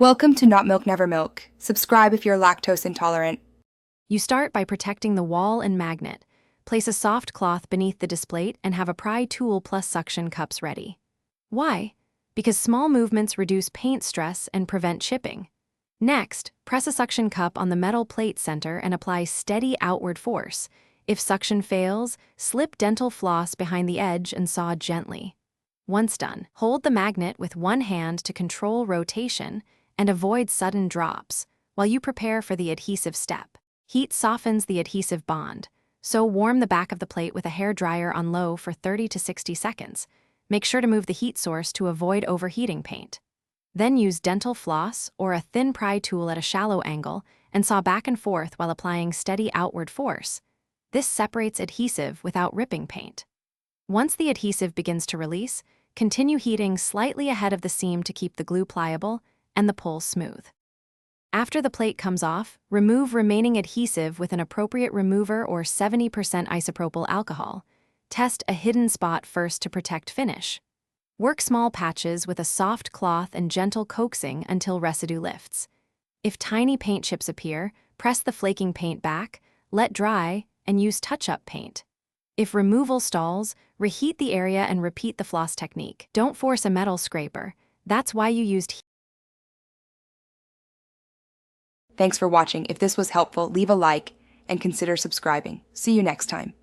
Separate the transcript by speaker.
Speaker 1: Welcome to Not Milk Never Milk. Subscribe if you're lactose intolerant.
Speaker 2: You start by protecting the wall and magnet. Place a soft cloth beneath the displate and have a pry tool plus suction cups ready. Why? Because small movements reduce paint stress and prevent chipping. Next, press a suction cup on the metal plate center and apply steady outward force. If suction fails, slip dental floss behind the edge and saw gently. Once done, hold the magnet with one hand to control rotation and avoid sudden drops while you prepare for the adhesive step. Heat softens the adhesive bond, so warm the back of the plate with a hair dryer on low for 30 to 60 seconds. Make sure to move the heat source to avoid overheating paint. Then use dental floss or a thin pry tool at a shallow angle and saw back and forth while applying steady outward force. This separates adhesive without ripping paint. Once the adhesive begins to release, continue heating slightly ahead of the seam to keep the glue pliable and the pull smooth. After the plate comes off, remove remaining adhesive with an appropriate remover or 70% isopropyl alcohol. Test a hidden spot first to protect finish. Work small patches with a soft cloth and gentle coaxing until residue lifts. If tiny paint chips appear, press the flaking paint back, let dry, and use touch-up paint. If removal stalls, reheat the area and repeat the floss technique. Don't force a metal scraper. That's why you used heat.
Speaker 1: Thanks for watching. If this was helpful, leave a like and consider subscribing. See you next time.